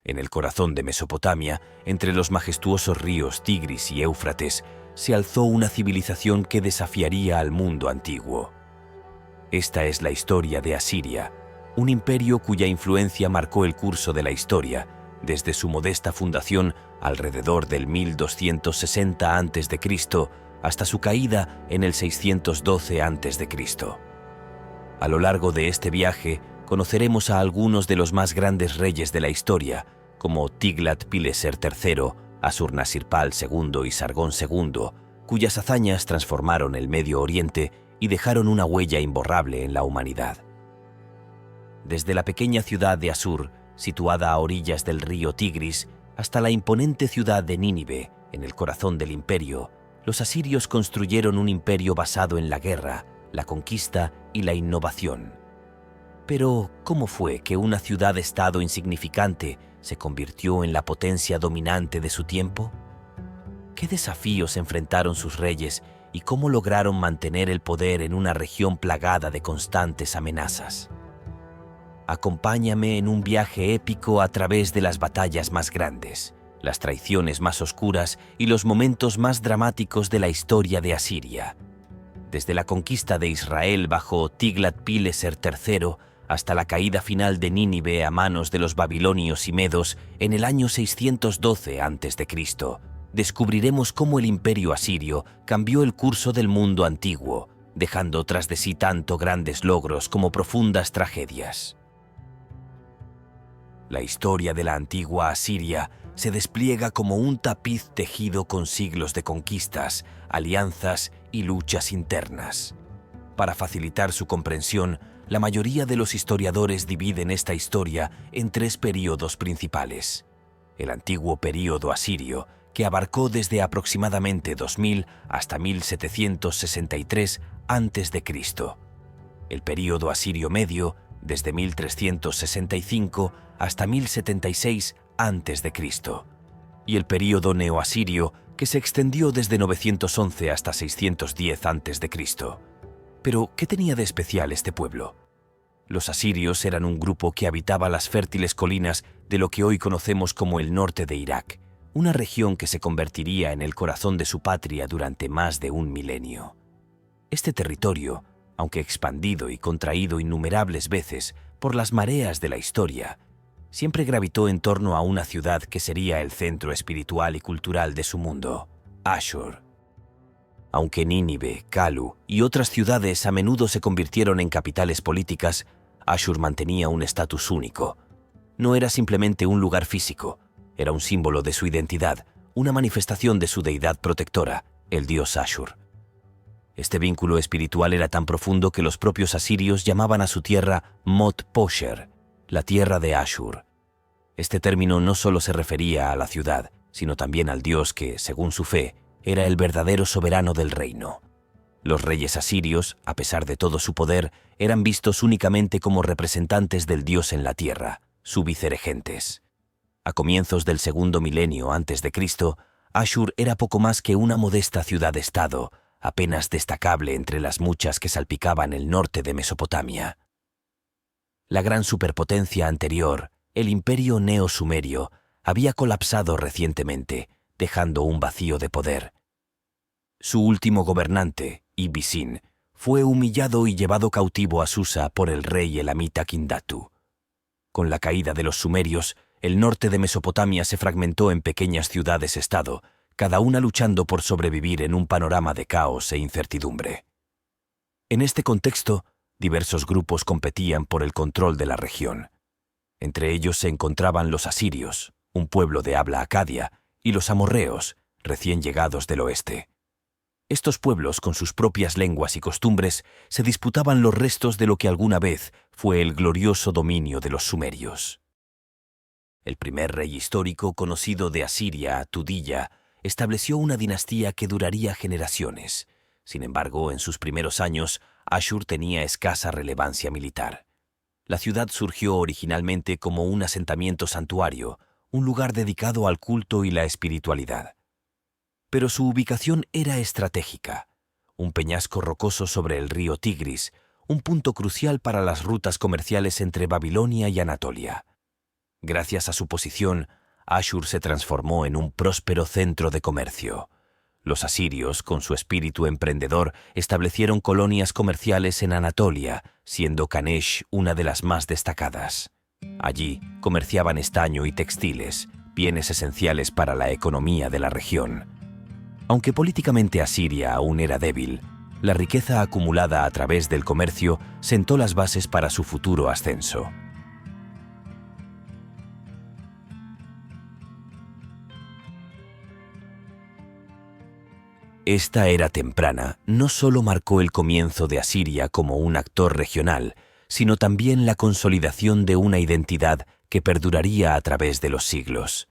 En el corazón de Mesopotamia, entre los majestuosos ríos Tigris y Éufrates, se alzó una civilización que desafiaría al mundo antiguo. Esta es la historia de Asiria, un imperio cuya influencia marcó el curso de la historia, desde su modesta fundación alrededor del 1260 a.C. hasta su caída en el 612 a.C. A lo largo de este viaje, conoceremos a algunos de los más grandes reyes de la historia, como Tiglat-Pileser III, Asurnasirpal II y Sargón II, cuyas hazañas transformaron el Medio Oriente y dejaron una huella imborrable en la humanidad. Desde la pequeña ciudad de Asur, situada a orillas del río Tigris, hasta la imponente ciudad de Nínive, en el corazón del imperio, los asirios construyeron un imperio basado en la guerra, la conquista y la innovación. Pero, ¿cómo fue que una ciudad-estado insignificante se convirtió en la potencia dominante de su tiempo? ¿Qué desafíos enfrentaron sus reyes y cómo lograron mantener el poder en una región plagada de constantes amenazas? Acompáñame en un viaje épico a través de las batallas más grandes, las traiciones más oscuras y los momentos más dramáticos de la historia de Asiria. Desde la conquista de Israel bajo Tiglat-Pileser III hasta la caída final de Nínive a manos de los babilonios y medos en el año 612 a.C., descubriremos cómo el imperio asirio cambió el curso del mundo antiguo, dejando tras de sí tanto grandes logros como profundas tragedias. La historia de la antigua Asiria se despliega como un tapiz tejido con siglos de conquistas, alianzas y luchas internas. Para facilitar su comprensión, la mayoría de los historiadores dividen esta historia en tres períodos principales. El antiguo período asirio, que abarcó desde aproximadamente 2000 hasta 1763 a.C. El período asirio medio, desde 1365 hasta 1076 a.C. Y el período neoasirio, que se extendió desde 911 hasta 610 a.C. Pero, ¿qué tenía de especial este pueblo? Los asirios eran un grupo que habitaba las fértiles colinas de lo que hoy conocemos como el norte de Irak, una región que se convertiría en el corazón de su patria durante más de un milenio. Este territorio, aunque expandido y contraído innumerables veces por las mareas de la historia, siempre gravitó en torno a una ciudad que sería el centro espiritual y cultural de su mundo, Ashur. Aunque Nínive, Kalu y otras ciudades a menudo se convirtieron en capitales políticas, Ashur mantenía un estatus único. No era simplemente un lugar físico, era un símbolo de su identidad, una manifestación de su deidad protectora, el dios Ashur. Este vínculo espiritual era tan profundo que los propios asirios llamaban a su tierra Mot Posher, la tierra de Ashur. Este término no solo se refería a la ciudad, sino también al dios que, según su fe, era el verdadero soberano del reino. Los reyes asirios, a pesar de todo su poder, eran vistos únicamente como representantes del dios en la tierra, su viceregentes. A comienzos del segundo milenio antes de Cristo, Ashur era poco más que una modesta ciudad-estado, apenas destacable entre las muchas que salpicaban el norte de Mesopotamia. La gran superpotencia anterior, el imperio neo-sumerio, había colapsado recientemente, dejando un vacío de poder. Su último gobernante, Ibbi-Sin, fue humillado y llevado cautivo a Susa por el rey elamita Kindatu. Con la caída de los sumerios, el norte de Mesopotamia se fragmentó en pequeñas ciudades-estado, cada una luchando por sobrevivir en un panorama de caos e incertidumbre. En este contexto, diversos grupos competían por el control de la región. Entre ellos se encontraban los asirios, un pueblo de habla acadia, y los amorreos, recién llegados del oeste. Estos pueblos, con sus propias lenguas y costumbres, se disputaban los restos de lo que alguna vez fue el glorioso dominio de los sumerios. El primer rey histórico conocido de Asiria, Tudilla, estableció una dinastía que duraría generaciones. Sin embargo, en sus primeros años, Ashur tenía escasa relevancia militar. La ciudad surgió originalmente como un asentamiento santuario, un lugar dedicado al culto y la espiritualidad. Pero su ubicación era estratégica, un peñasco rocoso sobre el río Tigris, un punto crucial para las rutas comerciales entre Babilonia y Anatolia. Gracias a su posición, Ashur se transformó en un próspero centro de comercio. Los asirios, con su espíritu emprendedor, establecieron colonias comerciales en Anatolia, siendo Kanesh una de las más destacadas. Allí comerciaban estaño y textiles, bienes esenciales para la economía de la región. Aunque políticamente Asiria aún era débil, la riqueza acumulada a través del comercio sentó las bases para su futuro ascenso. Esta era temprana no solo marcó el comienzo de Asiria como un actor regional, sino también la consolidación de una identidad que perduraría a través de los siglos.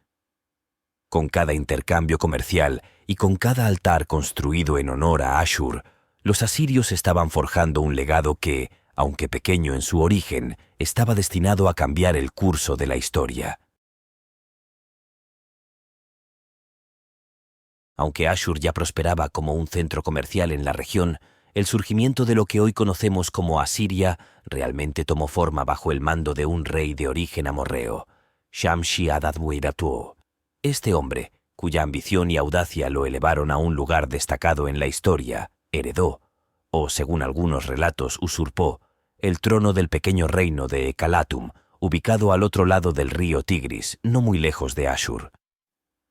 Con cada intercambio comercial y con cada altar construido en honor a Ashur, los asirios estaban forjando un legado que, aunque pequeño en su origen, estaba destinado a cambiar el curso de la historia. Aunque Ashur ya prosperaba como un centro comercial en la región, el surgimiento de lo que hoy conocemos como Asiria realmente tomó forma bajo el mando de un rey de origen amorreo, Shamshi-Adad-Weirattuo. Este hombre, cuya ambición y audacia lo elevaron a un lugar destacado en la historia, heredó, o según algunos relatos usurpó, el trono del pequeño reino de Ekalatum, ubicado al otro lado del río Tigris, no muy lejos de Ashur.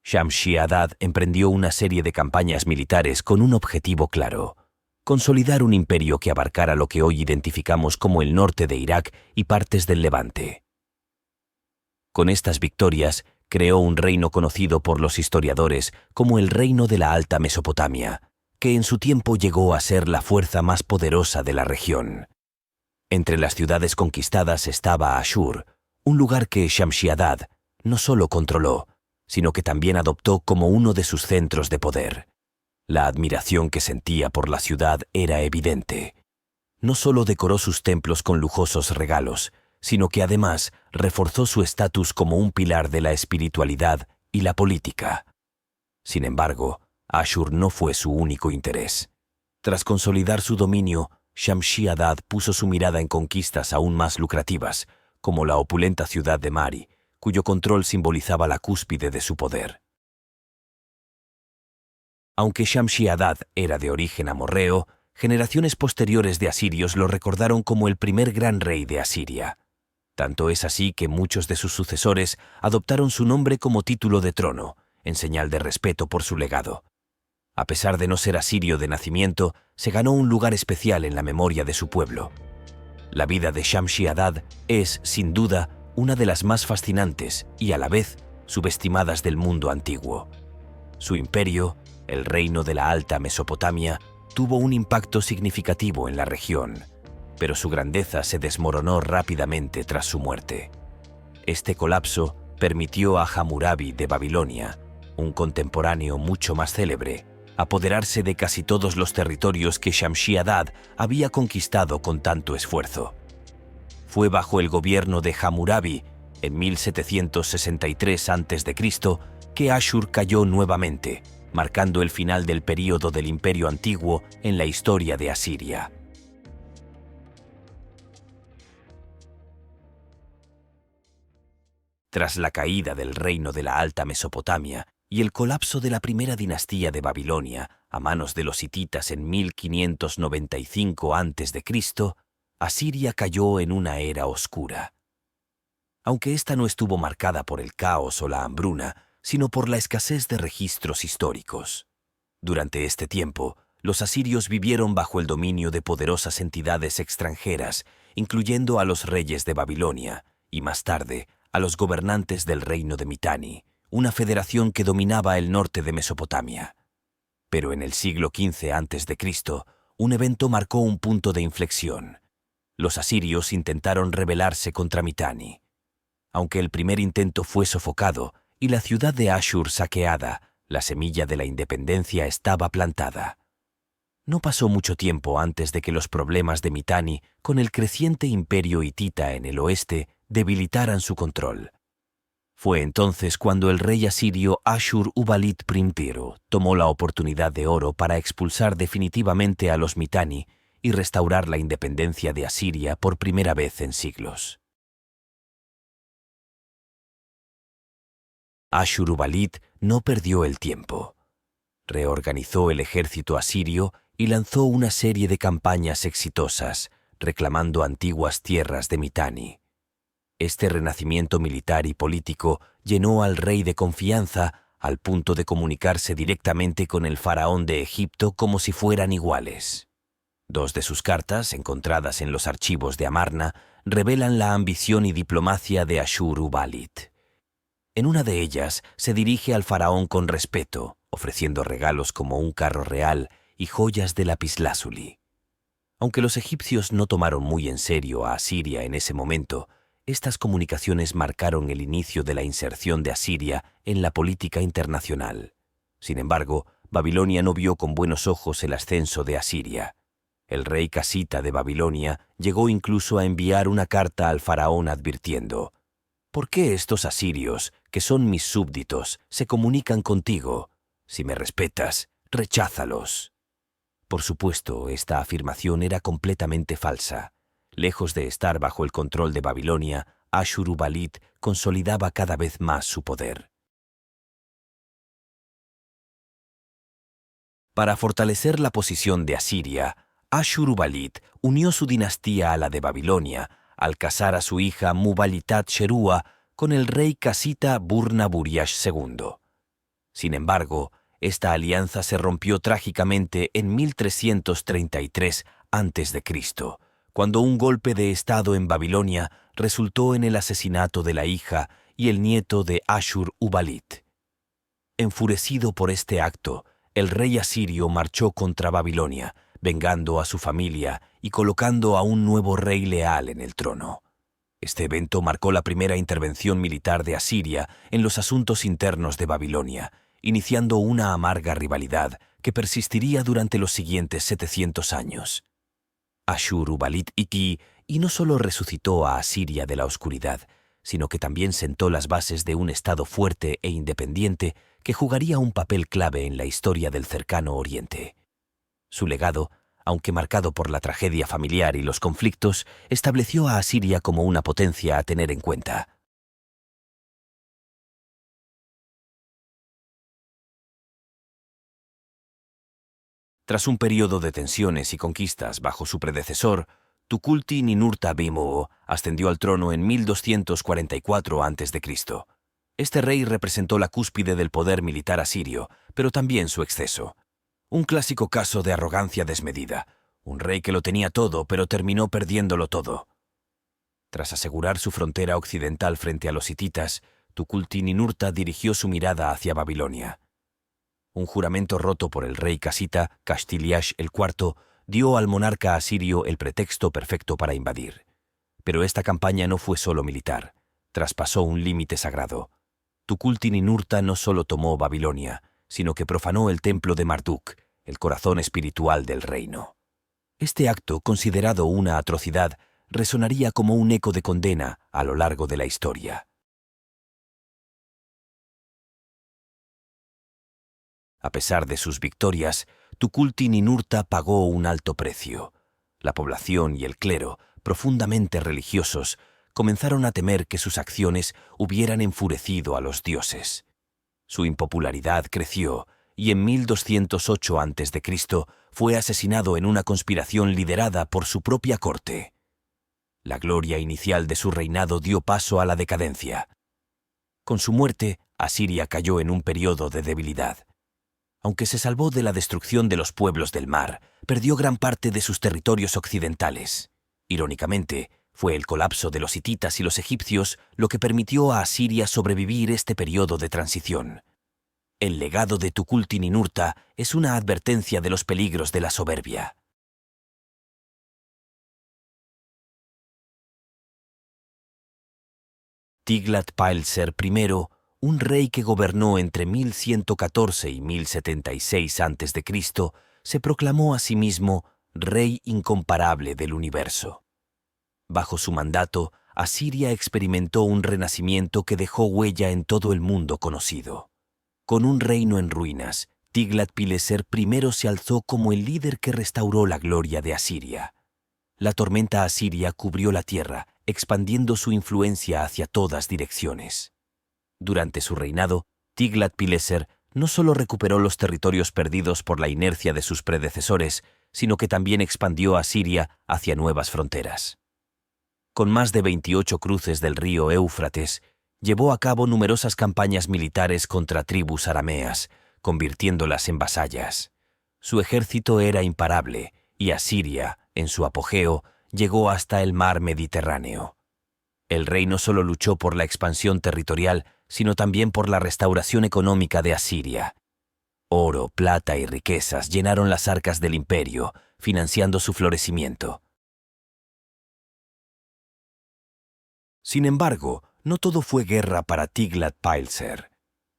Shamshi-Adad emprendió una serie de campañas militares con un objetivo claro: consolidar un imperio que abarcara lo que hoy identificamos como el norte de Irak y partes del Levante. Con estas victorias, creó un reino conocido por los historiadores como el Reino de la Alta Mesopotamia, que en su tiempo llegó a ser la fuerza más poderosa de la región. Entre las ciudades conquistadas estaba Ashur, un lugar que Shamshi-Adad no solo controló, sino que también adoptó como uno de sus centros de poder. La admiración que sentía por la ciudad era evidente. No solo decoró sus templos con lujosos regalos, sino que además reforzó su estatus como un pilar de la espiritualidad y la política. Sin embargo, Ashur no fue su único interés. Tras consolidar su dominio, Shamshi-Adad puso su mirada en conquistas aún más lucrativas, como la opulenta ciudad de Mari, cuyo control simbolizaba la cúspide de su poder. Aunque Shamshi-Adad era de origen amorreo, generaciones posteriores de asirios lo recordaron como el primer gran rey de Asiria. Tanto es así que muchos de sus sucesores adoptaron su nombre como título de trono, en señal de respeto por su legado. A pesar de no ser asirio de nacimiento, se ganó un lugar especial en la memoria de su pueblo. La vida de Shamshi-Adad es, sin duda, una de las más fascinantes y, a la vez, subestimadas del mundo antiguo. Su imperio, el Reino de la Alta Mesopotamia, tuvo un impacto significativo en la región, pero su grandeza se desmoronó rápidamente tras su muerte. Este colapso permitió a Hammurabi de Babilonia, un contemporáneo mucho más célebre, apoderarse de casi todos los territorios que Shamshi-Adad había conquistado con tanto esfuerzo. Fue bajo el gobierno de Hammurabi, en 1763 a.C., que Ashur cayó nuevamente, marcando el final del período del Imperio Antiguo en la historia de Asiria. Tras la caída del reino de la Alta Mesopotamia y el colapso de la primera dinastía de Babilonia a manos de los hititas en 1595 a.C., Asiria cayó en una era oscura. Aunque esta no estuvo marcada por el caos o la hambruna, sino por la escasez de registros históricos. Durante este tiempo, los asirios vivieron bajo el dominio de poderosas entidades extranjeras, incluyendo a los reyes de Babilonia y, más tarde, a los gobernantes del reino de Mitanni, una federación que dominaba el norte de Mesopotamia. Pero en el siglo XV a.C., un evento marcó un punto de inflexión. Los asirios intentaron rebelarse contra Mitanni. Aunque el primer intento fue sofocado y la ciudad de Ashur saqueada, la semilla de la independencia estaba plantada. No pasó mucho tiempo antes de que los problemas de Mitanni con el creciente imperio hitita en el oeste debilitaran su control. Fue entonces cuando el rey asirio Ashur-uballit I tomó la oportunidad de oro para expulsar definitivamente a los Mitanni y restaurar la independencia de Asiria por primera vez en siglos. Ashurbanipal no perdió el tiempo. Reorganizó el ejército asirio y lanzó una serie de campañas exitosas, reclamando antiguas tierras de Mitanni. Este renacimiento militar y político llenó al rey de confianza al punto de comunicarse directamente con el faraón de Egipto como si fueran iguales. Dos de sus cartas, encontradas en los archivos de Amarna, revelan la ambición y diplomacia de Ashurbanipal. En una de ellas se dirige al faraón con respeto, ofreciendo regalos como un carro real y joyas de lapislázuli. Aunque los egipcios no tomaron muy en serio a Asiria en ese momento, estas comunicaciones marcaron el inicio de la inserción de Asiria en la política internacional. Sin embargo, Babilonia no vio con buenos ojos el ascenso de Asiria. El rey casita de Babilonia llegó incluso a enviar una carta al faraón advirtiendo: «¿Por qué estos asirios, que son mis súbditos, se comunican contigo? Si me respetas, recházalos». Por supuesto, esta afirmación era completamente falsa. Lejos de estar bajo el control de Babilonia, Ashurbanipal consolidaba cada vez más su poder. Para fortalecer la posición de Asiria, Ashurbanipal unió su dinastía a la de Babilonia al casar a su hija Mubalitat Sherua con el rey casita Burnaburiash II. Sin embargo, esta alianza se rompió trágicamente en 1333 a.C., cuando un golpe de estado en Babilonia resultó en el asesinato de la hija y el nieto de Ashurbanipal. Enfurecido por este acto, el rey asirio marchó contra Babilonia, vengando a su familia y colocando a un nuevo rey leal en el trono. Este evento marcó la primera intervención militar de Asiria en los asuntos internos de Babilonia, iniciando una amarga rivalidad que persistiría durante los siguientes 700 años. Ashurbanipal y no solo resucitó a Asiria de la oscuridad, sino que también sentó las bases de un estado fuerte e independiente que jugaría un papel clave en la historia del cercano Oriente. Su legado, aunque marcado por la tragedia familiar y los conflictos, estableció a Asiria como una potencia a tener en cuenta. Tras un periodo de tensiones y conquistas bajo su predecesor, Tukulti-Ninurta-Bimbo ascendió al trono en 1244 a.C. Este rey representó la cúspide del poder militar asirio, pero también su exceso. Un clásico caso de arrogancia desmedida, un rey que lo tenía todo, pero terminó perdiéndolo todo. Tras asegurar su frontera occidental frente a los hititas, Tukulti-Ninurta dirigió su mirada hacia Babilonia. Un juramento roto por el rey casita, Kashtiliash IV, dio al monarca asirio el pretexto perfecto para invadir. Pero esta campaña no fue solo militar, traspasó un límite sagrado. Tukulti-Ninurta no solo tomó Babilonia, sino que profanó el templo de Marduk, el corazón espiritual del reino. Este acto, considerado una atrocidad, resonaría como un eco de condena a lo largo de la historia. A pesar de sus victorias, Tukulti-Ninurta pagó un alto precio. La población y el clero, profundamente religiosos, comenzaron a temer que sus acciones hubieran enfurecido a los dioses. Su impopularidad creció y en 1208 a.C. fue asesinado en una conspiración liderada por su propia corte. La gloria inicial de su reinado dio paso a la decadencia. Con su muerte, Asiria cayó en un periodo de debilidad. Aunque se salvó de la destrucción de los pueblos del mar, perdió gran parte de sus territorios occidentales. Irónicamente, fue el colapso de los hititas y los egipcios lo que permitió a Asiria sobrevivir este periodo de transición. El legado de Tukulti-Ninurta es una advertencia de los peligros de la soberbia. Tiglat-Pileser I, un rey que gobernó entre 1114 y 1076 a.C., se proclamó a sí mismo Rey incomparable del universo. Bajo su mandato, Asiria experimentó un renacimiento que dejó huella en todo el mundo conocido. Con un reino en ruinas, Tiglat-Pileser I se alzó como el líder que restauró la gloria de Asiria. La tormenta asiria cubrió la tierra, expandiendo su influencia hacia todas direcciones. Durante su reinado, Tiglat-Pileser no solo recuperó los territorios perdidos por la inercia de sus predecesores, sino que también expandió a Siria hacia nuevas fronteras. Con más de 28 cruces del río Éufrates, llevó a cabo numerosas campañas militares contra tribus arameas, convirtiéndolas en vasallas. Su ejército era imparable, y Asiria, en su apogeo, llegó hasta el mar Mediterráneo. El rey no solo luchó por la expansión territorial, sino también por la restauración económica de Asiria. Oro, plata y riquezas llenaron las arcas del imperio, financiando su florecimiento. Sin embargo, no todo fue guerra para Tiglat-Pileser.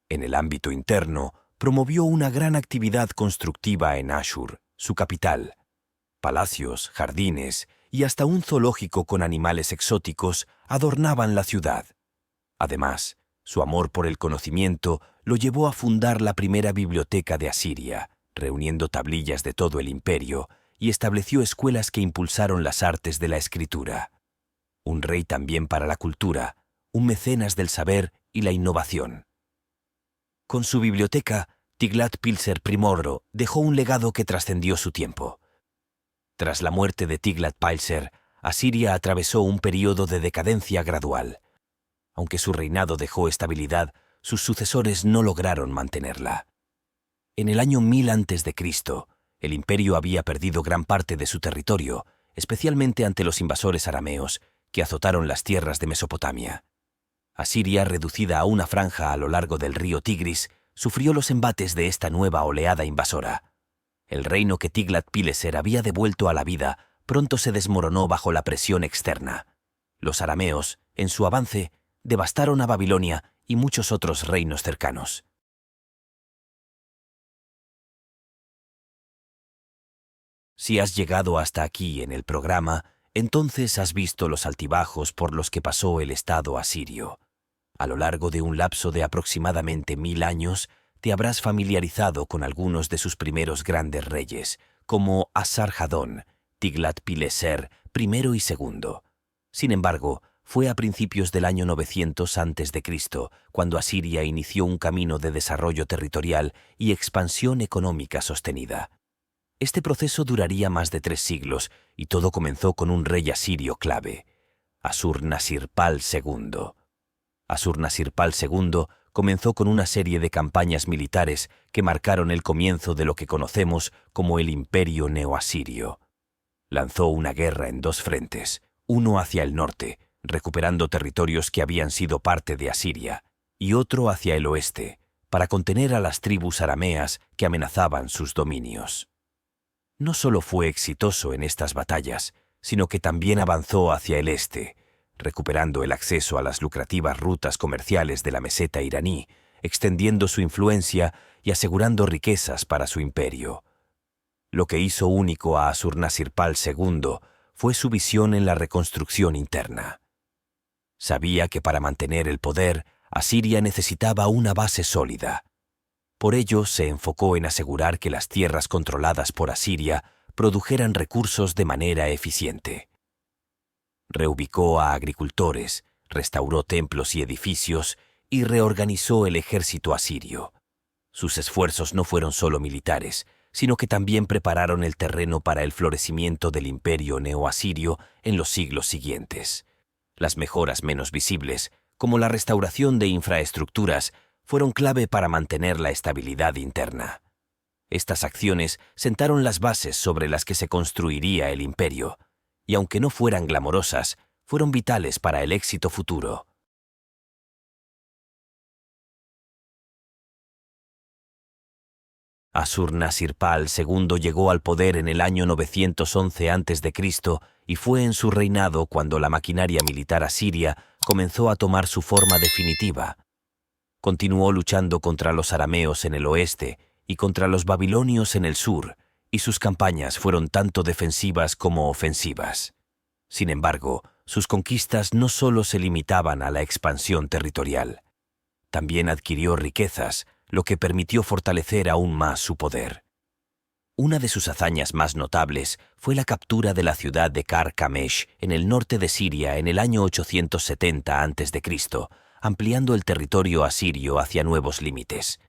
En el ámbito interno, promovió una gran actividad constructiva en Ashur, su capital. Palacios, jardines y hasta un zoológico con animales exóticos adornaban la ciudad. Además, su amor por el conocimiento lo llevó a fundar la primera biblioteca de Asiria, reuniendo tablillas de todo el imperio, y estableció escuelas que impulsaron las artes de la escritura. Un rey también para la cultura, un mecenas del saber y la innovación. Con su biblioteca, Tiglat-Pileser I dejó un legado que trascendió su tiempo. Tras la muerte de Tiglat-Pileser, Asiria atravesó un período de decadencia gradual. Aunque su reinado dejó estabilidad, sus sucesores no lograron mantenerla. En el año 1000 a.C., el imperio había perdido gran parte de su territorio, especialmente ante los invasores arameos, que azotaron las tierras de Mesopotamia. Asiria, reducida a una franja a lo largo del río Tigris, sufrió los embates de esta nueva oleada invasora. El reino que Tiglat-Pileser había devuelto a la vida pronto se desmoronó bajo la presión externa. Los arameos, en su avance, devastaron a Babilonia y muchos otros reinos cercanos. Si has llegado hasta aquí en el programa, entonces has visto los altibajos por los que pasó el Estado asirio. A lo largo de un lapso de aproximadamente 1000 años, te habrás familiarizado con algunos de sus primeros grandes reyes, como Asarhadón, Tiglat-Pileser I y II. Sin embargo, fue a principios del año 900 a.C. cuando Asiria inició un camino de desarrollo territorial y expansión económica sostenida. Este proceso duraría más de 3 siglos y todo comenzó con un rey asirio clave, Asur-Nasirpal II. Asur-Nasirpal II comenzó con una serie de campañas militares que marcaron el comienzo de lo que conocemos como el Imperio Neoasirio. Lanzó una guerra en 2 frentes, uno hacia el norte, recuperando territorios que habían sido parte de Asiria, y otro hacia el oeste, para contener a las tribus arameas que amenazaban sus dominios. No solo fue exitoso en estas batallas, sino que también avanzó hacia el este, recuperando el acceso a las lucrativas rutas comerciales de la meseta iraní, extendiendo su influencia y asegurando riquezas para su imperio. Lo que hizo único a Asur-Nasirpal II fue su visión en la reconstrucción interna. Sabía que para mantener el poder, Asiria necesitaba una base sólida. Por ello, se enfocó en asegurar que las tierras controladas por Asiria produjeran recursos de manera eficiente. Reubicó a agricultores, restauró templos y edificios y reorganizó el ejército asirio. Sus esfuerzos no fueron solo militares, sino que también prepararon el terreno para el florecimiento del imperio neoasirio en los siglos siguientes. Las mejoras menos visibles, como la restauración de infraestructuras, fueron clave para mantener la estabilidad interna. Estas acciones sentaron las bases sobre las que se construiría el imperio, y aunque no fueran glamorosas, fueron vitales para el éxito futuro. Asur-Nasirpal II llegó al poder en el año 911 a.C. y fue en su reinado cuando la maquinaria militar asiria comenzó a tomar su forma definitiva. Continuó luchando contra los arameos en el oeste y contra los babilonios en el sur, y sus campañas fueron tanto defensivas como ofensivas. Sin embargo, sus conquistas no solo se limitaban a la expansión territorial. También adquirió riquezas, lo que permitió fortalecer aún más su poder. Una de sus hazañas más notables fue la captura de la ciudad de Karkamish en el norte de Siria en el año 870 a.C., ampliando el territorio asirio hacia nuevos límites.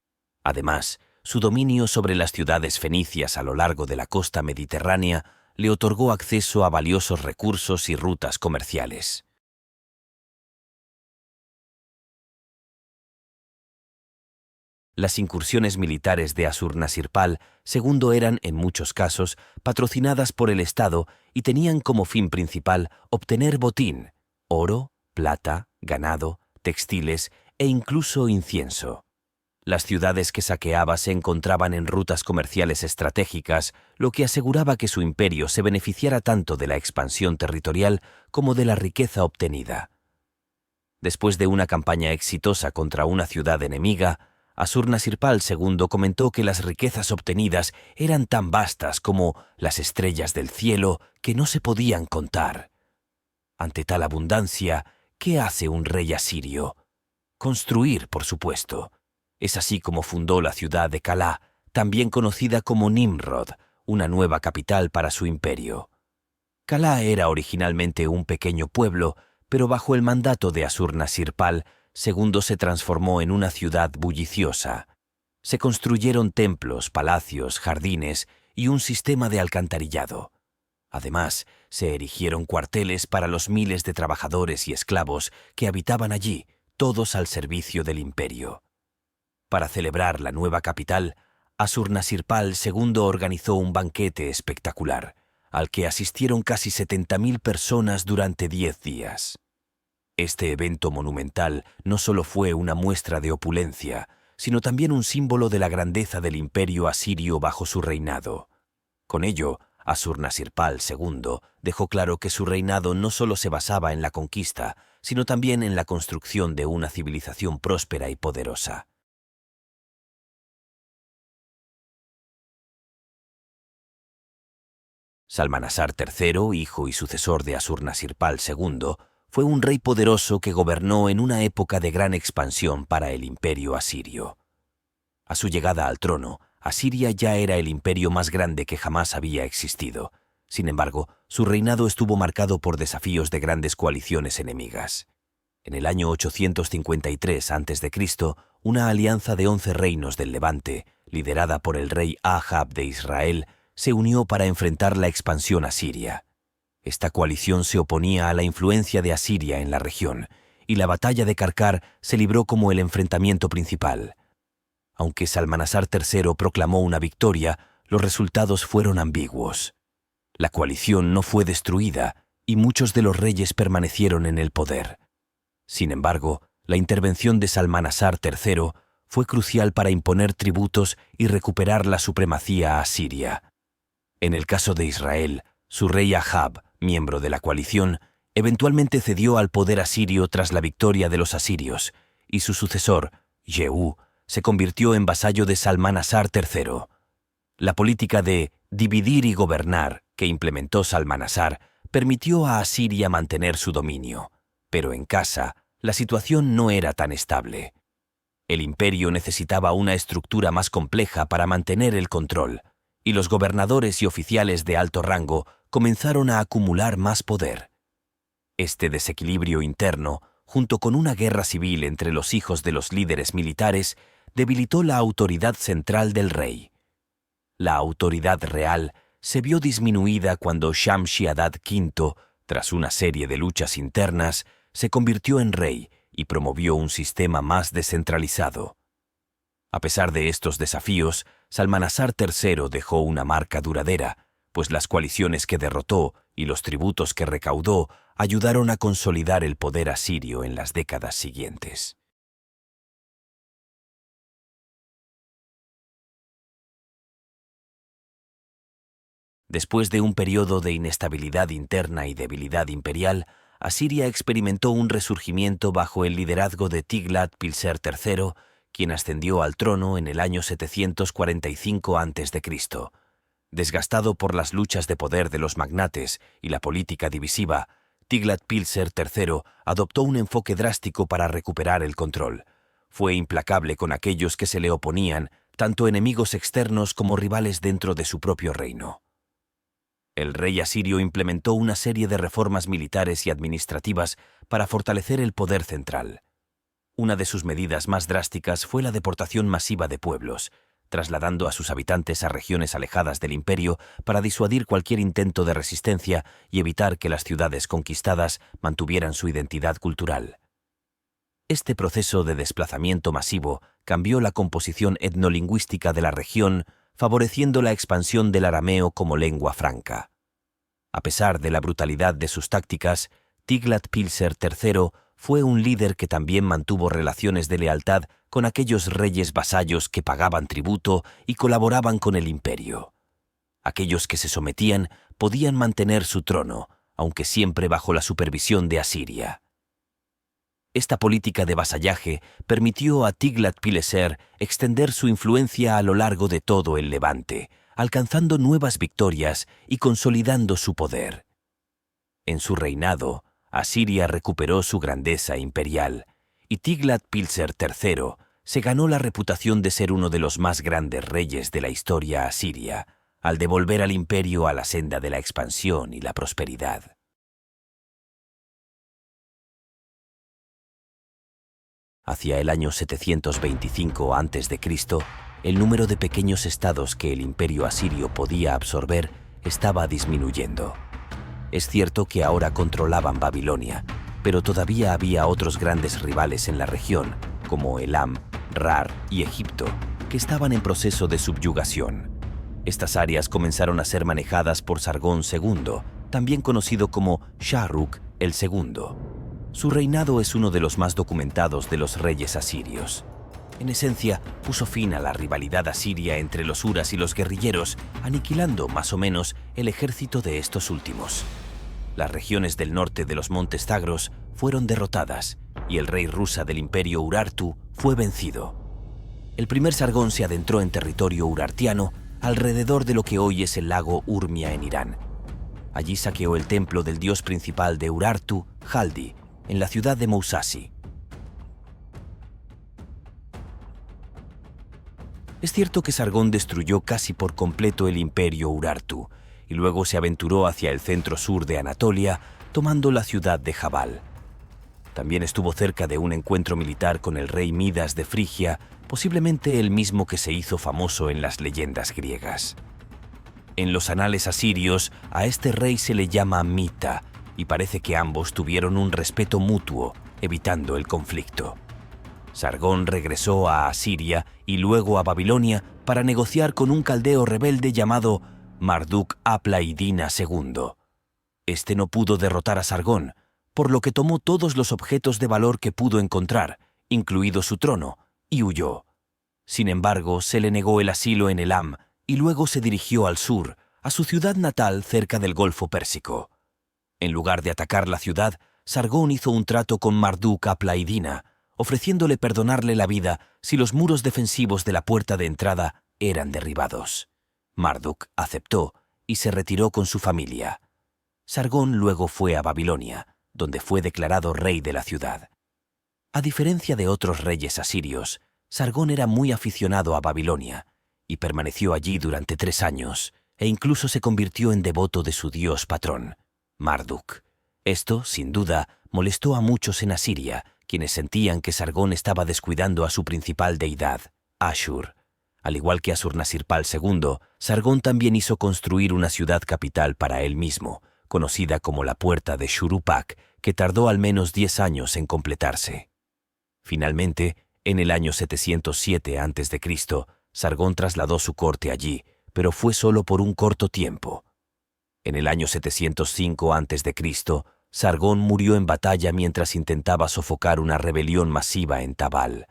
Además, su dominio sobre las ciudades fenicias a lo largo de la costa mediterránea le otorgó acceso a valiosos recursos y rutas comerciales. Las incursiones militares de Assur-Nasirpal II eran, en muchos casos, patrocinadas por el Estado y tenían como fin principal obtener botín, oro, plata, ganado, textiles e incluso incienso. Las ciudades que saqueaba se encontraban en rutas comerciales estratégicas, lo que aseguraba que su imperio se beneficiara tanto de la expansión territorial como de la riqueza obtenida. Después de una campaña exitosa contra una ciudad enemiga, Assur-Nasirpal II comentó que las riquezas obtenidas eran tan vastas como las estrellas del cielo que no se podían contar. Ante tal abundancia, ¿qué hace un rey asirio? Construir, por supuesto. Es así como fundó la ciudad de Calá, también conocida como Nimrod, una nueva capital para su imperio. Calá era originalmente un pequeño pueblo, pero bajo el mandato de Assur-Nasirpal II se transformó en una ciudad bulliciosa. Se construyeron templos, palacios, jardines y un sistema de alcantarillado. Además, se erigieron cuarteles para los miles de trabajadores y esclavos que habitaban allí, todos al servicio del imperio. Para celebrar la nueva capital, Assur-Nasirpal II organizó un banquete espectacular, al que asistieron casi 70.000 personas durante 10 días. Este evento monumental no solo fue una muestra de opulencia, sino también un símbolo de la grandeza del imperio asirio bajo su reinado. Con ello, Assur-Nasirpal II dejó claro que su reinado no solo se basaba en la conquista, sino también en la construcción de una civilización próspera y poderosa. Salmanasar III, hijo y sucesor de Assur-Nasirpal II, fue un rey poderoso que gobernó en una época de gran expansión para el imperio asirio. A su llegada al trono, Asiria ya era el imperio más grande que jamás había existido. Sin embargo, su reinado estuvo marcado por desafíos de grandes coaliciones enemigas. En el año 853 a.C., una alianza de 11 reinos del Levante, liderada por el rey Ahab de Israel, se unió para enfrentar la expansión asiria. Esta coalición se oponía a la influencia de Asiria en la región, y la batalla de Karkar se libró como el enfrentamiento principal. Aunque Salmanasar III proclamó una victoria, los resultados fueron ambiguos. La coalición no fue destruida, y muchos de los reyes permanecieron en el poder. Sin embargo, la intervención de Salmanasar III fue crucial para imponer tributos y recuperar la supremacía asiria. En el caso de Israel, su rey Ahab, miembro de la coalición, eventualmente cedió al poder asirio tras la victoria de los asirios, y su sucesor, Jehú, se convirtió en vasallo de Salmanasar III. La política de dividir y gobernar que implementó Salmanasar permitió a Asiria mantener su dominio, pero en casa la situación no era tan estable. El imperio necesitaba una estructura más compleja para mantener el control, y los gobernadores y oficiales de alto rango comenzaron a acumular más poder. Este desequilibrio interno, junto con una guerra civil entre los hijos de los líderes militares, debilitó la autoridad central del rey. La autoridad real se vio disminuida cuando Shamshi-Adad V, tras una serie de luchas internas, se convirtió en rey y promovió un sistema más descentralizado. A pesar de estos desafíos, Salmanasar III dejó una marca duradera, pues las coaliciones que derrotó y los tributos que recaudó ayudaron a consolidar el poder asirio en las décadas siguientes. Después de un periodo de inestabilidad interna y debilidad imperial, Asiria experimentó un resurgimiento bajo el liderazgo de Tiglat-Pilser III, quien ascendió al trono en el año 745 a.C. Desgastado por las luchas de poder de los magnates y la política divisiva, Tiglat-Pilser III adoptó un enfoque drástico para recuperar el control. Fue implacable con aquellos que se le oponían, tanto enemigos externos como rivales dentro de su propio reino. El rey asirio implementó una serie de reformas militares y administrativas para fortalecer el poder central. Una de sus medidas más drásticas fue la deportación masiva de pueblos, trasladando a sus habitantes a regiones alejadas del imperio para disuadir cualquier intento de resistencia y evitar que las ciudades conquistadas mantuvieran su identidad cultural. Este proceso de desplazamiento masivo cambió la composición etnolingüística de la región, favoreciendo la expansión del arameo como lengua franca. A pesar de la brutalidad de sus tácticas, Tiglat-Pileser III fue un líder que también mantuvo relaciones de lealtad con aquellos reyes vasallos que pagaban tributo y colaboraban con el imperio. Aquellos que se sometían podían mantener su trono, aunque siempre bajo la supervisión de Asiria. Esta política de vasallaje permitió a Tiglat-Pileser extender su influencia a lo largo de todo el Levante, alcanzando nuevas victorias y consolidando su poder. En su reinado, Asiria recuperó su grandeza imperial, y Tiglat-Pileser III se ganó la reputación de ser uno de los más grandes reyes de la historia asiria, al devolver al imperio a la senda de la expansión y la prosperidad. Hacia el año 725 a.C., el número de pequeños estados que el imperio asirio podía absorber estaba disminuyendo. Es cierto que ahora controlaban Babilonia, pero todavía había otros grandes rivales en la región, como Elam, Rar y Egipto, que estaban en proceso de subyugación. Estas áreas comenzaron a ser manejadas por Sargón II, también conocido como Sharrukh el II. Su reinado es uno de los más documentados de los reyes asirios. En esencia, puso fin a la rivalidad asiria entre los huras y los guerrilleros, aniquilando más o menos el ejército de estos últimos. Las regiones del norte de los montes Zagros fueron derrotadas y el rey rusa del imperio Urartu fue vencido. El primer Sargón se adentró en territorio urartiano alrededor de lo que hoy es el lago Urmia en Irán. Allí saqueó el templo del dios principal de Urartu, Haldi, en la ciudad de Mousasi. Es cierto que Sargón destruyó casi por completo el imperio Urartu y luego se aventuró hacia el centro-sur de Anatolia, tomando la ciudad de Jabal. También estuvo cerca de un encuentro militar con el rey Midas de Frigia, posiblemente el mismo que se hizo famoso en las leyendas griegas. En los anales asirios, a este rey se le llama Mita, y parece que ambos tuvieron un respeto mutuo, evitando el conflicto. Sargón regresó a Asiria y luego a Babilonia para negociar con un caldeo rebelde llamado Marduk-Aplaidina II. Este no pudo derrotar a Sargón, por lo que tomó todos los objetos de valor que pudo encontrar, incluido su trono, y huyó. Sin embargo, se le negó el asilo en Elam y luego se dirigió al sur, a su ciudad natal cerca del Golfo Pérsico. En lugar de atacar la ciudad, Sargón hizo un trato con Marduk-Aplaidina, ofreciéndole perdonarle la vida si los muros defensivos de la puerta de entrada eran derribados. Marduk aceptó y se retiró con su familia. Sargón luego fue a Babilonia, donde fue declarado rey de la ciudad. A diferencia de otros reyes asirios, Sargón era muy aficionado a Babilonia y permaneció allí durante 3 años e incluso se convirtió en devoto de su dios patrón, Marduk. Esto, sin duda, molestó a muchos en Asiria, quienes sentían que Sargón estaba descuidando a su principal deidad, Ashur. Al igual que Asurnasirpal II, Sargón también hizo construir una ciudad capital para él mismo, conocida como la Puerta de Shuruppak, que tardó al menos 10 años en completarse. Finalmente, en el año 707 a.C., Sargón trasladó su corte allí, pero fue solo por un corto tiempo. En el año 705 a.C., Sargón murió en batalla mientras intentaba sofocar una rebelión masiva en Tabal.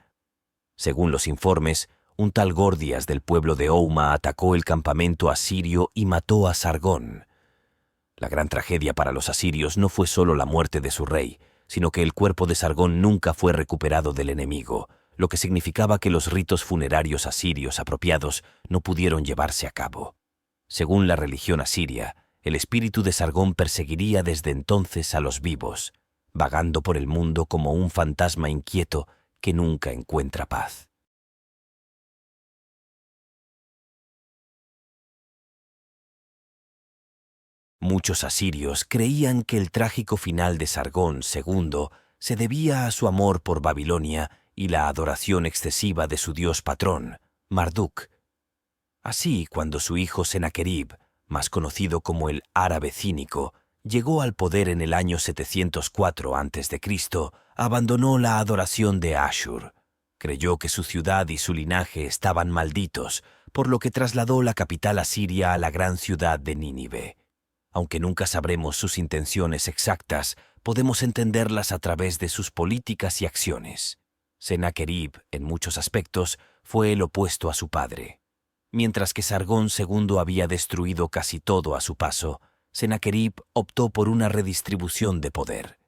Según los informes, un tal Gordias del pueblo de Ouma atacó el campamento asirio y mató a Sargón. La gran tragedia para los asirios no fue solo la muerte de su rey, sino que el cuerpo de Sargón nunca fue recuperado del enemigo, lo que significaba que los ritos funerarios asirios apropiados no pudieron llevarse a cabo. Según la religión asiria, el espíritu de Sargón perseguiría desde entonces a los vivos, vagando por el mundo como un fantasma inquieto que nunca encuentra paz. Muchos asirios creían que el trágico final de Sargón II se debía a su amor por Babilonia y la adoración excesiva de su dios patrón, Marduk. Así, cuando su hijo Sennacherib, más conocido como el árabe cínico, llegó al poder en el año 704 a.C., abandonó la adoración de Ashur. Creyó que su ciudad y su linaje estaban malditos, por lo que trasladó la capital asiria a la gran ciudad de Nínive. Aunque nunca sabremos sus intenciones exactas, podemos entenderlas a través de sus políticas y acciones. Sennacherib, en muchos aspectos, fue el opuesto a su padre. Mientras que Sargón II había destruido casi todo a su paso, Sennacherib optó por una redistribución de poder.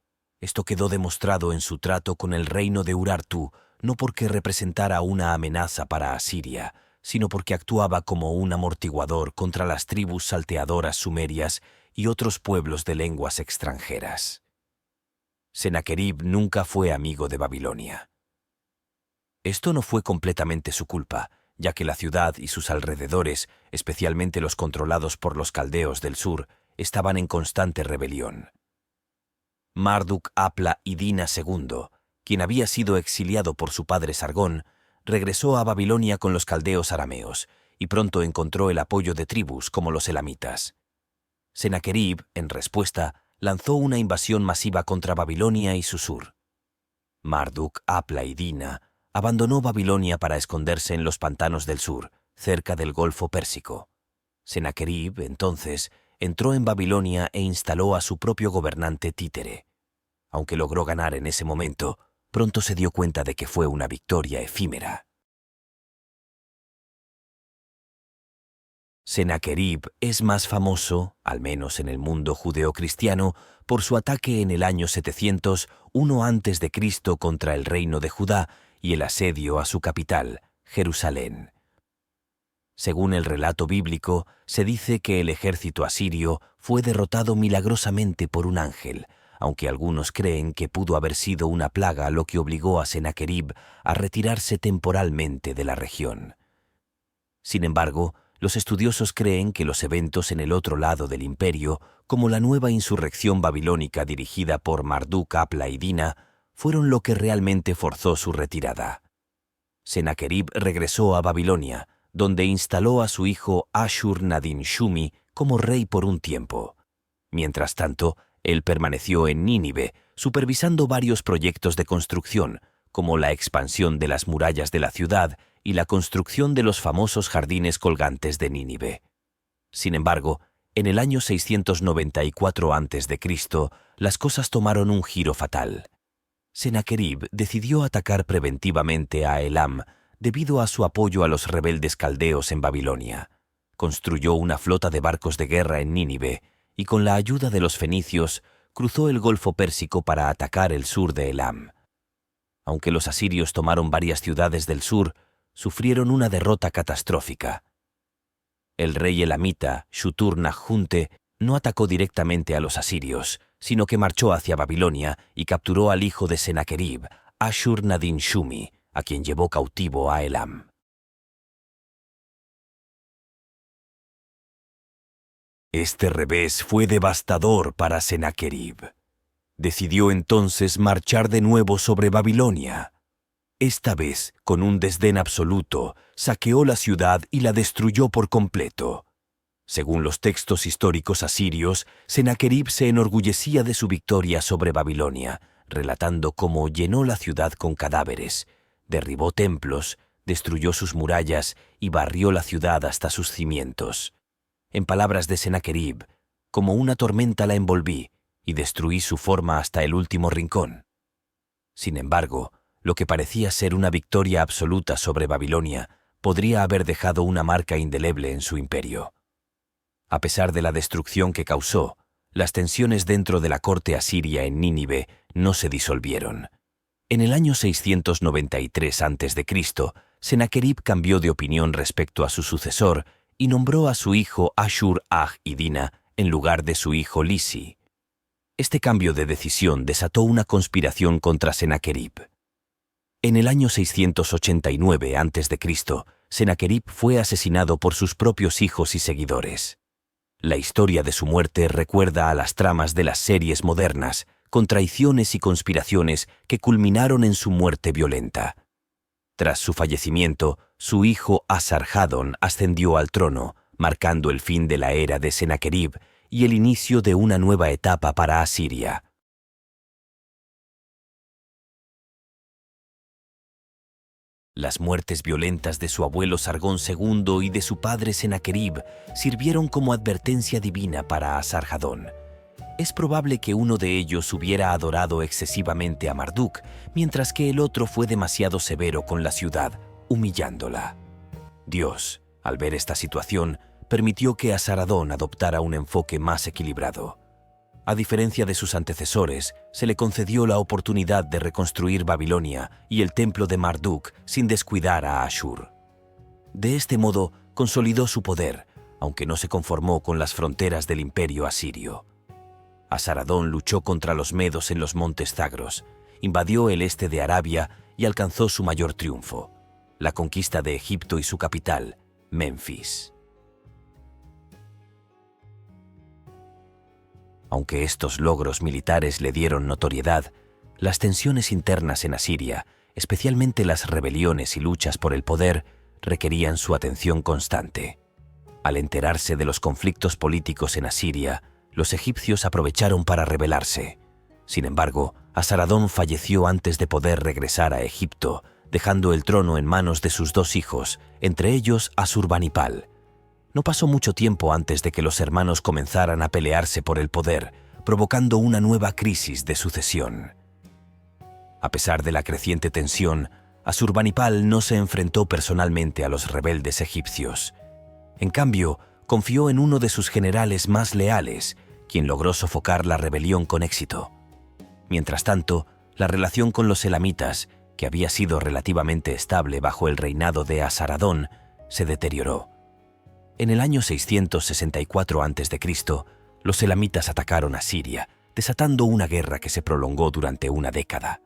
Esto quedó demostrado en su trato con el reino de Urartu, no porque representara una amenaza para Asiria, sino porque actuaba como un amortiguador contra las tribus salteadoras sumerias y otros pueblos de lenguas extranjeras. Sennacherib nunca fue amigo de Babilonia. Esto no fue completamente su culpa, ya que la ciudad y sus alrededores, especialmente los controlados por los caldeos del sur, estaban en constante rebelión. Marduk-apla-iddina II, quien había sido exiliado por su padre Sargón, regresó a Babilonia con los caldeos arameos y pronto encontró el apoyo de tribus como los elamitas. Sennacherib, en respuesta, lanzó una invasión masiva contra Babilonia y su sur. Marduk-apla-iddina abandonó Babilonia para esconderse en los pantanos del sur, cerca del Golfo Pérsico. Sennacherib, entonces, entró en Babilonia e instaló a su propio gobernante títere. Aunque logró ganar en ese momento, pronto se dio cuenta de que fue una victoria efímera. Sennacherib es más famoso, al menos en el mundo judeocristiano, por su ataque en el año 701 a.C. contra el reino de Judá y el asedio a su capital, Jerusalén. Según el relato bíblico, se dice que el ejército asirio fue derrotado milagrosamente por un ángel, aunque algunos creen que pudo haber sido una plaga lo que obligó a Sennacherib a retirarse temporalmente de la región. Sin embargo, los estudiosos creen que los eventos en el otro lado del imperio, como la nueva insurrección babilónica dirigida por Marduk-apla-iddina, fueron lo que realmente forzó su retirada. Sennacherib regresó a Babilonia, donde instaló a su hijo Ashur-nadin-shumi como rey por un tiempo. Mientras tanto, él permaneció en Nínive, supervisando varios proyectos de construcción, como la expansión de las murallas de la ciudad y la construcción de los famosos jardines colgantes de Nínive. Sin embargo, en el año 694 a.C., las cosas tomaron un giro fatal. Sennacherib decidió atacar preventivamente a Elam debido a su apoyo a los rebeldes caldeos en Babilonia. Construyó una flota de barcos de guerra en Nínive y con la ayuda de los fenicios cruzó el Golfo Pérsico para atacar el sur de Elam. Aunque los asirios tomaron varias ciudades del sur, sufrieron una derrota catastrófica. El rey elamita, Shutur-Najunte, no atacó directamente a los asirios, sino que marchó hacia Babilonia y capturó al hijo de Sennacherib, Ashur-nadin-shumi, a quien llevó cautivo a Elam. Este revés fue devastador para Sennacherib. Decidió entonces marchar de nuevo sobre Babilonia. Esta vez, con un desdén absoluto, saqueó la ciudad y la destruyó por completo. Según los textos históricos asirios, Sennacherib se enorgullecía de su victoria sobre Babilonia, relatando cómo llenó la ciudad con cadáveres, derribó templos, destruyó sus murallas y barrió la ciudad hasta sus cimientos. En palabras de Sennacherib, como una tormenta la envolví y destruí su forma hasta el último rincón. Sin embargo, lo que parecía ser una victoria absoluta sobre Babilonia podría haber dejado una marca indeleble en su imperio. A pesar de la destrucción que causó, las tensiones dentro de la corte asiria en Nínive no se disolvieron. En el año 693 a.C., Sennacherib cambió de opinión respecto a su sucesor y nombró a su hijo Ashur-ag-iddina en lugar de su hijo Lisi. Este cambio de decisión desató una conspiración contra Sennacherib. En el año 689 a.C., Sennacherib fue asesinado por sus propios hijos y seguidores. La historia de su muerte recuerda a las tramas de las series modernas, con traiciones y conspiraciones que culminaron en su muerte violenta. Tras su fallecimiento, su hijo Asarhadón ascendió al trono, marcando el fin de la era de Sennacherib y el inicio de una nueva etapa para Asiria. Las muertes violentas de su abuelo Sargón II y de su padre Sennacherib sirvieron como advertencia divina para Asarhadón. Es probable que uno de ellos hubiera adorado excesivamente a Marduk, mientras que el otro fue demasiado severo con la ciudad, humillándola. Dios, al ver esta situación, permitió que Asarhadón adoptara un enfoque más equilibrado. A diferencia de sus antecesores, se le concedió la oportunidad de reconstruir Babilonia y el templo de Marduk sin descuidar a Ashur. De este modo, consolidó su poder, aunque no se conformó con las fronteras del imperio asirio. Asarhadón luchó contra los medos en los montes Zagros, invadió el este de Arabia y alcanzó su mayor triunfo, la conquista de Egipto y su capital, Menfis. Aunque estos logros militares le dieron notoriedad, las tensiones internas en Asiria, especialmente las rebeliones y luchas por el poder, requerían su atención constante. Al enterarse de los conflictos políticos en Asiria, los egipcios aprovecharon para rebelarse. Sin embargo, Asarhadón falleció antes de poder regresar a Egipto, dejando el trono en manos de sus dos hijos, entre ellos Asurbanipal. No pasó mucho tiempo antes de que los hermanos comenzaran a pelearse por el poder, provocando una nueva crisis de sucesión. A pesar de la creciente tensión, Asurbanipal no se enfrentó personalmente a los rebeldes egipcios. En cambio, confió en uno de sus generales más leales, quien logró sofocar la rebelión con éxito. Mientras tanto, la relación con los elamitas, que había sido relativamente estable bajo el reinado de Asarhadón, se deterioró. En el año 664 a.C., los elamitas atacaron a Siria, desatando una guerra que se prolongó durante una década.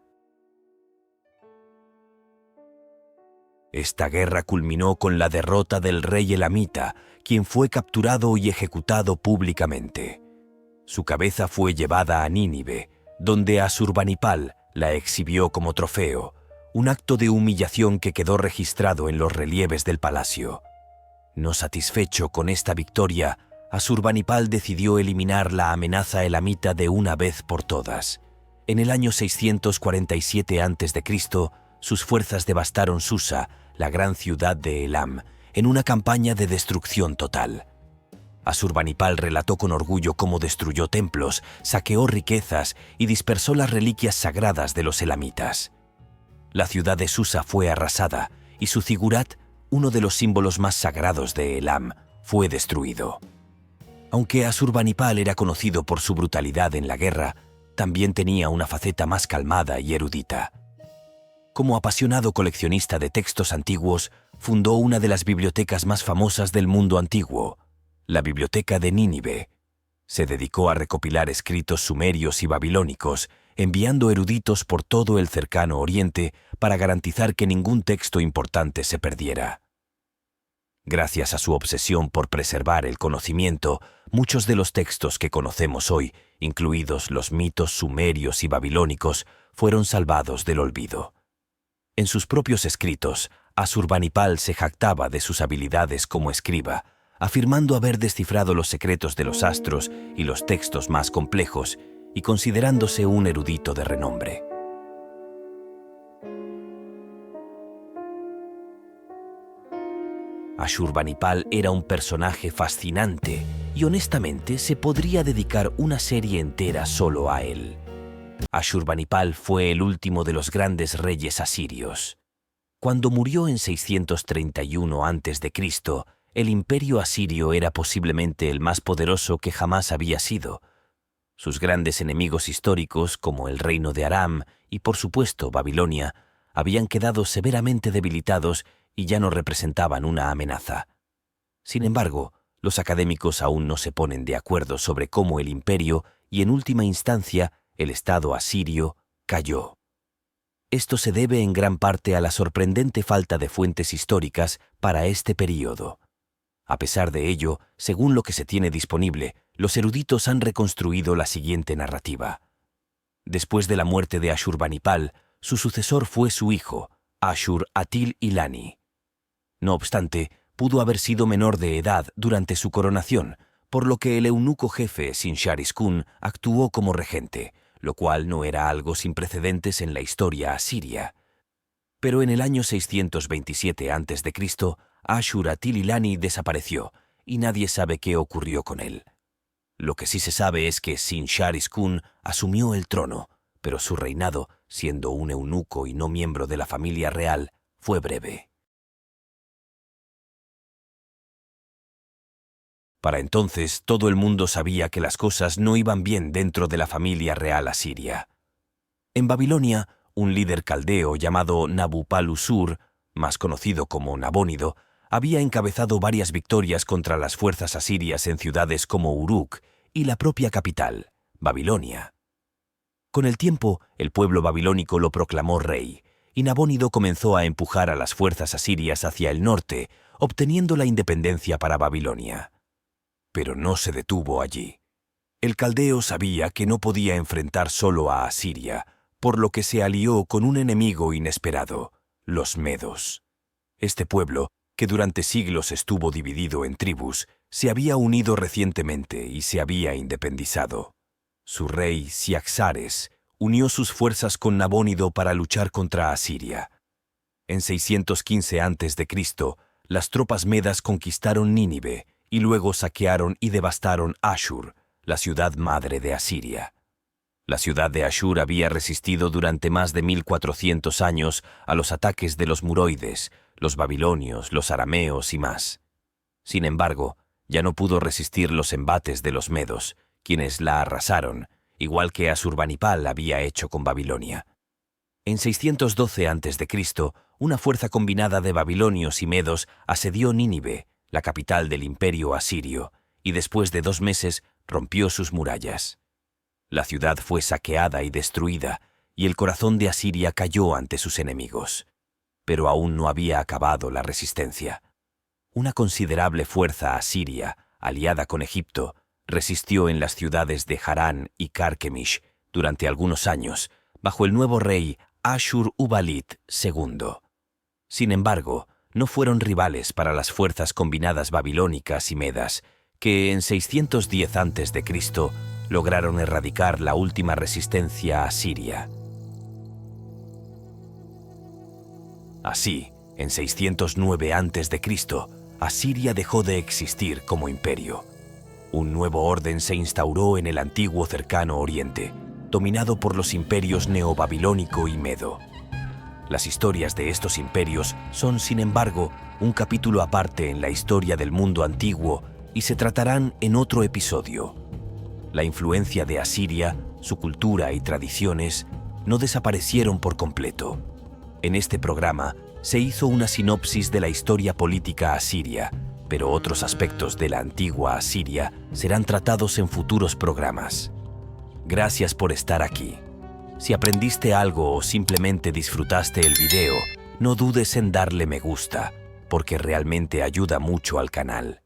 Esta guerra culminó con la derrota del rey elamita, quien fue capturado y ejecutado públicamente. Su cabeza fue llevada a Nínive, donde Asurbanipal la exhibió como trofeo, un acto de humillación que quedó registrado en los relieves del palacio. No satisfecho con esta victoria, Asurbanipal decidió eliminar la amenaza elamita de una vez por todas. En el año 647 a.C., sus fuerzas devastaron Susa, la gran ciudad de Elam, en una campaña de destrucción total. Asurbanipal relató con orgullo cómo destruyó templos, saqueó riquezas y dispersó las reliquias sagradas de los elamitas. La ciudad de Susa fue arrasada y su zigurat, uno de los símbolos más sagrados de Elam, fue destruido. Aunque Asurbanipal era conocido por su brutalidad en la guerra, también tenía una faceta más calmada y erudita. Como apasionado coleccionista de textos antiguos, fundó una de las bibliotecas más famosas del mundo antiguo, la Biblioteca de Nínive. Se dedicó a recopilar escritos sumerios y babilónicos, enviando eruditos por todo el cercano Oriente para garantizar que ningún texto importante se perdiera. Gracias a su obsesión por preservar el conocimiento, muchos de los textos que conocemos hoy, incluidos los mitos sumerios y babilónicos, fueron salvados del olvido. En sus propios escritos, Asurbanipal se jactaba de sus habilidades como escriba, afirmando haber descifrado los secretos de los astros y los textos más complejos, y considerándose un erudito de renombre. Asurbanipal era un personaje fascinante y honestamente se podría dedicar una serie entera solo a él. Asurbanipal fue el último de los grandes reyes asirios. Cuando murió en 631 a.C., el imperio asirio era posiblemente el más poderoso que jamás había sido. Sus grandes enemigos históricos, como el reino de Aram y por supuesto Babilonia, habían quedado severamente debilitados y ya no representaban una amenaza. Sin embargo, los académicos aún no se ponen de acuerdo sobre cómo el imperio y, en última instancia, el Estado asirio cayó. Esto se debe en gran parte a la sorprendente falta de fuentes históricas para este período. A pesar de ello, según lo que se tiene disponible, los eruditos han reconstruido la siguiente narrativa. Después de la muerte de Ashurbanipal, su sucesor fue su hijo, Ashur-atil-ilani. No obstante, pudo haber sido menor de edad durante su coronación, por lo que el eunuco jefe Sin-shar-ishkun actuó como regente, lo cual no era algo sin precedentes en la historia asiria. Pero en el año 627 a.C., Ashur-atil-ilani desapareció y nadie sabe qué ocurrió con él. Lo que sí se sabe es que Sin-shar-ishkun asumió el trono, pero su reinado, siendo un eunuco y no miembro de la familia real, fue breve. Para entonces, todo el mundo sabía que las cosas no iban bien dentro de la familia real asiria. En Babilonia, un líder caldeo llamado Nabupal-usur, más conocido como Nabónido, había encabezado varias victorias contra las fuerzas asirias en ciudades como Uruk y la propia capital, Babilonia. Con el tiempo, el pueblo babilónico lo proclamó rey, y Nabónido comenzó a empujar a las fuerzas asirias hacia el norte, obteniendo la independencia para Babilonia. Pero no se detuvo allí. El caldeo sabía que no podía enfrentar solo a Asiria, por lo que se alió con un enemigo inesperado, los medos. Este pueblo, que durante siglos estuvo dividido en tribus, se había unido recientemente y se había independizado. Su rey, Ciaxares, unió sus fuerzas con Nabónido para luchar contra Asiria. En 615 a.C., las tropas medas conquistaron Nínive y luego saquearon y devastaron Ashur, la ciudad madre de Asiria. La ciudad de Ashur había resistido durante más de 1400 años a los ataques de los muroides, los babilonios, los arameos y más. Sin embargo, ya no pudo resistir los embates de los medos, quienes la arrasaron, igual que Ashurbanipal había hecho con Babilonia. En 612 a.C., una fuerza combinada de babilonios y medos asedió Nínive, la capital del imperio asirio, y después de 2 meses rompió sus murallas. La ciudad fue saqueada y destruida, y el corazón de Asiria cayó ante sus enemigos. Pero aún no había acabado la resistencia. Una considerable fuerza asiria, aliada con Egipto, resistió en las ciudades de Harán y Carchemish durante algunos años, bajo el nuevo rey Ashur-uballit II. Sin embargo, no fueron rivales para las fuerzas combinadas babilónicas y medas, que en 610 a.C. lograron erradicar la última resistencia asiria. Así, en 609 a.C., Asiria dejó de existir como imperio. Un nuevo orden se instauró en el antiguo cercano Oriente, dominado por los imperios neobabilónico y medo. Las historias de estos imperios son, sin embargo, un capítulo aparte en la historia del mundo antiguo y se tratarán en otro episodio. La influencia de Asiria, su cultura y tradiciones no desaparecieron por completo. En este programa se hizo una sinopsis de la historia política asiria, pero otros aspectos de la antigua Asiria serán tratados en futuros programas. Gracias por estar aquí. Si aprendiste algo o simplemente disfrutaste el video, no dudes en darle me gusta, porque realmente ayuda mucho al canal.